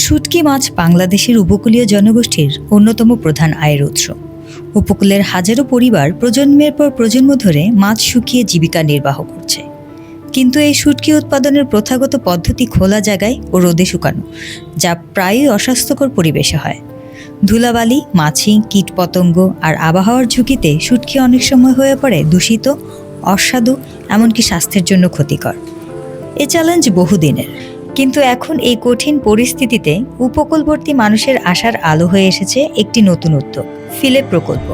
শুটকি মাছ বাংলাদেশের উপকূলীয় জনগোষ্ঠীর অন্যতম প্রধান আয়ের উৎস। উপকূলের হাজারো পরিবার প্রজন্মের পর প্রজন্ম ধরে মাছ শুকিয়ে জীবিকা নির্বাহ করছে। কিন্তু এই শুটকি উৎপাদনের প্রথাগত পদ্ধতি খোলা জায়গায় ও রোদে শুকানো, যা প্রায়ই অস্বাস্থ্যকর পরিবেশে হয়। ধুলাবালি, মাছি, কীটপতঙ্গ আর আবহাওয়ার ঝুঁকিতে শুটকি অনেক সময় হয়ে পড়ে দূষিত, অস্বাদু, এমনকি স্বাস্থ্যের জন্য ক্ষতিকর। এ চ্যালেঞ্জ বহুদিনের, কিন্তু এখন এই কঠিন পরিস্থিতিতে উপকূলবর্তী মানুষের আশার আলো হয়ে এসেছে একটি নতুন উদ্যোগ, ফিলেপ প্রকল্প।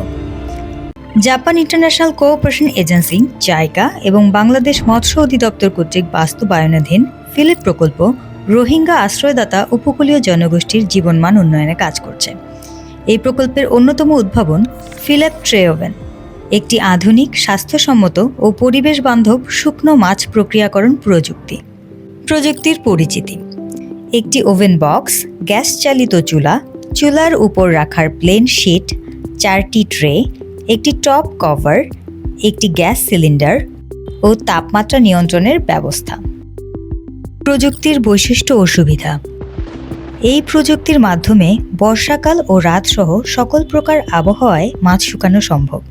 Japan international cooperation agency JICA এবং বাংলাদেশ মৎস্য অধিদপ্তর কর্তৃক বাস্তবায়নাধীন ফিলেপ প্রকল্প রোহিঙ্গা আশ্রয়দাতা উপকূলীয় জনগোষ্ঠীর জীবনমান উন্নয়নে কাজ করছে। এই প্রকল্পের অন্যতম উদ্ভাবন ফিলেপ ট্রে ওভেন, একটি আধুনিক, স্বাস্থ্যসম্মত ও পরিবেশ বান্ধব শুকনো মাছ প্রক্রিয়াকরণ প্রযুক্তি। প্রযুক্তির পরিচিতি: একটি ওভেন বক্স, গ্যাস চালিত চুলা, চুলার উপর রাখার প্লেন শিট, 4টি ট্রে, একটি টপ কভার, একটি গ্যাস সিলিন্ডার ও তাপমাত্রা নিয়ন্ত্রণের ব্যবস্থা। প্রযুক্তির বৈশিষ্ট্য ও সুবিধা: এই প্রযুক্তির মাধ্যমে বর্ষাকাল ও রাতসহ সকল প্রকার আবহাওয়ায় মাছ শুকানো সম্ভব।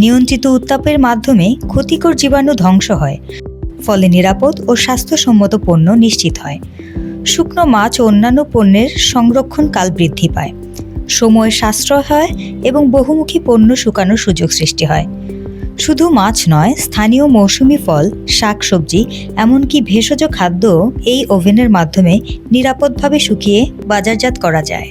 নিয়ন্ত্রিত উত্তাপের মাধ্যমে ক্ষতিকর জীবাণু ধ্বংস হয়, ফলে নিরাপদ ও স্বাস্থ্যসম্মত পণ্য নিশ্চিত হয়। শুকনো মাছ ও অন্যান্য পণ্যের সংরক্ষণকাল বৃদ্ধি পায়, সময় সাশ্রয় হয় এবং বহুমুখী পণ্য শুকানোর সুযোগ সৃষ্টি হয়। শুধু মাছ নয়, স্থানীয় মৌসুমি ফল, শাকসবজি, এমনকি ভেষজ খাদ্য এই ওভেনের মাধ্যমে নিরাপদভাবে শুকিয়ে বাজারজাত করা যায়।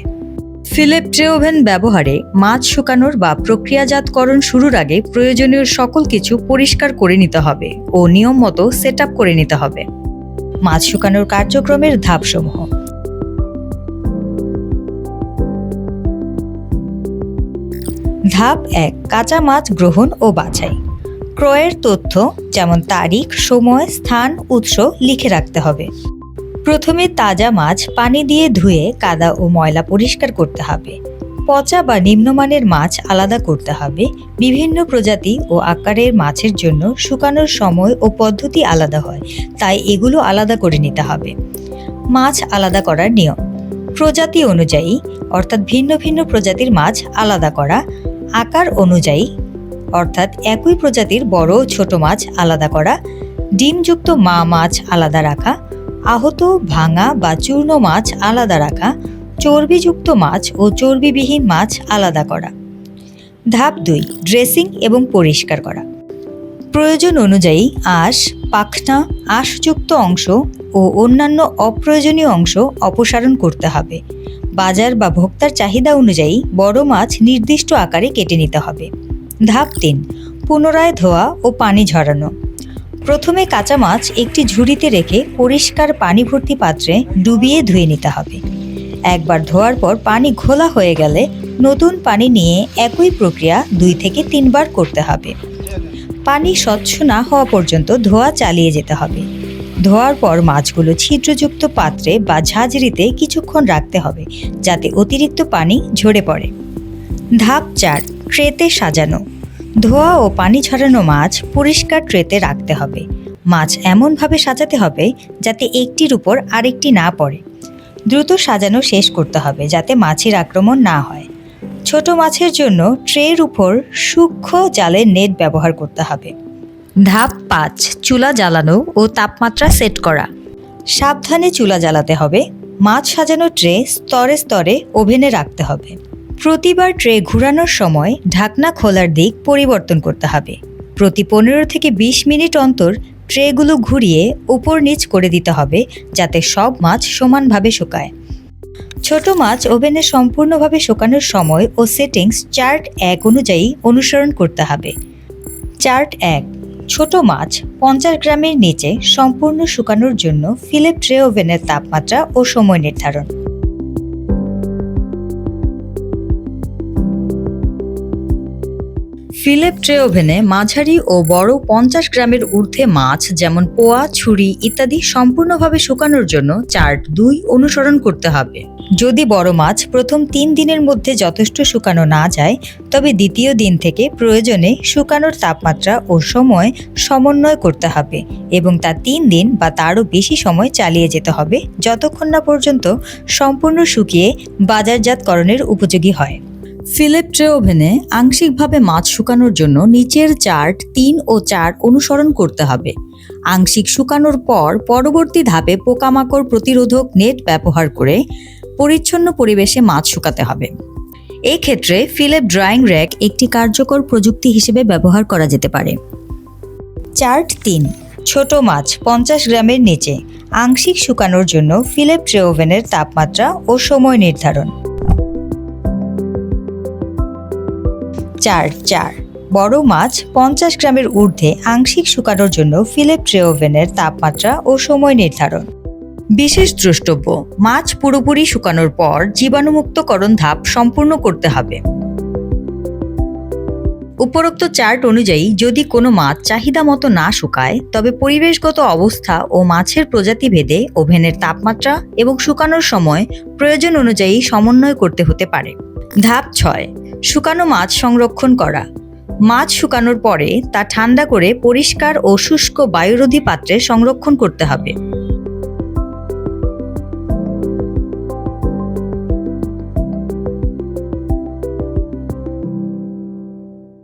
ফিলেপ ট্রে ওভেন ব্যবহারে মাছ শুকানোর বা প্রক্রিয়াজাতকরণ শুরুর আগে প্রয়োজনীয় সকল কিছু পরিষ্কার করে নিতে হবে ও নিয়ম মতো সেট আপ করে নিতে হবে। মাছ শুকানোর কার্যক্রমের ধাপসমূহ: ধাপ 1, কাঁচা মাছ গ্রহণ ও বাছাই। ক্রয়ের তথ্য যেমন তারিখ, সময়, স্থান, উৎস লিখে রাখতে হবে। প্রথমে তাজা মাছ পানি দিয়ে ধুয়ে কাদা ও ময়লা পরিষ্কার করতে হবে। পচা বা নিম্নমানের মাছ আলাদা করতে হবে। বিভিন্ন প্রজাতি ও আকারের মাছের জন্য শুকানোর সময় ও পদ্ধতি আলাদা হয়, তাই এগুলো আলাদা করে নিতে হবে। মাছ আলাদা করার নিয়ম: প্রজাতি অনুযায়ী, অর্থাৎ ভিন্ন ভিন্ন প্রজাতির মাছ আলাদা করা। আকার অনুযায়ী, অর্থাৎ একই প্রজাতির বড় ও ছোট মাছ আলাদা করা। ডিমযুক্ত মা মাছ আলাদা রাখা। আহত, ভাঙা বা চূর্ণ মাছ আলাদা রাখা। চর্বিযুক্ত মাছ ও চর্বিবিহীন মাছ আলাদা করা। ধাপ 2, ড্রেসিং এবং পরিষ্কার করা। প্রয়োজন অনুযায়ী আঁশ, পাখনা, আঁশযুক্ত অংশ ও অন্যান্য অপ্রয়োজনীয় অংশ অপসারণ করতে হবে। বাজার বা ভোক্তার চাহিদা অনুযায়ী বড় মাছ নির্দিষ্ট আকারে কেটে নিতে হবে। ধাপ 3, পুনরায় ধোয়া ও পানি ঝরানো। প্রথমে কাঁচা মাছ একটি ঝুড়িতে রেখে পরিষ্কার পানি ভর্তি পাত্রে ডুবিয়ে ধুয়ে নিতে হবে। একবার ধোয়ার পর পানি ঘোলা হয়ে গেলে নতুন পানি নিয়ে একই প্রক্রিয়া 2 থেকে 3 বার করতে হবে। পানি স্বচ্ছ না হওয়া পর্যন্ত ধোয়া চালিয়ে যেতে হবে। ধোয়ার পর মাছগুলো ছিদ্রযুক্ত পাত্রে বা ঝাঁঝরিতে কিছুক্ষণ রাখতে হবে, যাতে অতিরিক্ত পানি ঝরে পড়ে। ধাপ 4, ট্রেতে সাজানো। ধোয়া ও পানি ঝরানো মাছ পরিষ্কার ট্রেতে রাখতে হবে। মাছ এমনভাবে সাজাতে হবে যাতে একটির উপর আরেকটি না পড়ে। দ্রুত সাজানো শেষ করতে হবে যাতে মাছির আক্রমণ না হয়। ছোট মাছের জন্য ট্রের উপর সূক্ষ্ম জালের নেট ব্যবহার করতে হবে। ধাপ 5, চুলা জ্বালানো ও তাপমাত্রা সেট করা। সাবধানে চুলা জ্বালাতে হবে। মাছ সাজানো ট্রে স্তরে স্তরে ওভেনে রাখতে হবে। প্রতিবার ট্রে ঘোরানোর সময় ঢাকনা খোলার দিক পরিবর্তন করতে হবে। প্রতি 15 থেকে 20 মিনিট অন্তর ট্রেগুলো ঘুরিয়ে উপর নিচ করে দিতে হবে, যাতে সব মাছ সমানভাবে শুকায়। ছোট মাছ ওভেনে সম্পূর্ণভাবে শুকানোর সময় ও সেটিংস চার্ট 1 অনুযায়ী অনুসরণ করতে হবে। চার্ট 1, ছোট মাছ 50 গ্রামের নিচে সম্পূর্ণ শুকানোর জন্য ফিলেপ ট্রে ওভেনের তাপমাত্রা ও সময় নির্ধারণ। ফিলেপ ট্রে ওভেনে মাঝারি ও বড় 50 গ্রামের ঊর্ধ্বে মাছ যেমন পোয়া, ছুরি ইত্যাদি সম্পূর্ণভাবে শুকানোর জন্য চার্ট 2 অনুসরণ করতে হবে। যদি বড় মাছ প্রথম 3 দিনের মধ্যে যথেষ্ট শুকানো না যায়, তবে দ্বিতীয় দিন থেকে প্রয়োজনে শুকানোর তাপমাত্রা ও সময় সমন্বয় করতে হবে এবং তা 3 দিন বা তারও বেশি সময় চালিয়ে যেতে হবে যতক্ষণ না পর্যন্ত সম্পূর্ণ শুকিয়ে বাজারজাতকরণের উপযোগী হয়। ফিলিপ ট্রে ওভেনে আংশিকভাবে মাছ শুকানোর জন্য নিচের চার্ট 3 ও 4 অনুসরণ করতে হবে। আংশিক শুকানোর পর পরবর্তী ধাপে পোকামাকড় প্রতিরোধক নেট ব্যবহার করে পরিচ্ছন্ন পরিবেশে মাছ শুকাতে হবে। এই ক্ষেত্রে ফিলিপ ড্রাইং র্যাক একটি কার্যকর প্রযুক্তি হিসেবে ব্যবহার করা যেতে পারে। চার্ট 3, ছোট মাছ 50 গ্রামের নিচে আংশিক শুকানোর জন্য ফিলিপ ট্রে ওভেনের তাপমাত্রা ও সময় নির্ধারণ। চার্ট 4, বড় মাছ 50 গ্রামের ঊর্ধ্বে আংশিক শুকানোর জন্য ফিলিপ ট্রে ওভেনের তাপমাত্রা ও সময় নির্ধারণ। বিশেষ দ্রষ্টব্য: মাছ পুরোপুরি শুকানোর পর জীবাণুমুক্তকরণ ধাপ সম্পূর্ণ করতে হবে। উপরোক্ত চার্ট অনুযায়ী যদি কোনো মাছ চাহিদা মতো না শুকায়, তবে পরিবেশগত অবস্থা ও মাছের প্রজাতি ভেদে ওভেনের তাপমাত্রা এবং শুকানোর সময় প্রয়োজন অনুযায়ী সমন্বয় করতে হতে পারে। ধাপ 6, শুকানো মাছ সংরক্ষণ করা। মাছ শুকানোর পরে তা ঠান্ডা করে পরিষ্কার ও শুষ্ক বায়ুরোধী পাত্রে সংরক্ষণ করতে হবে।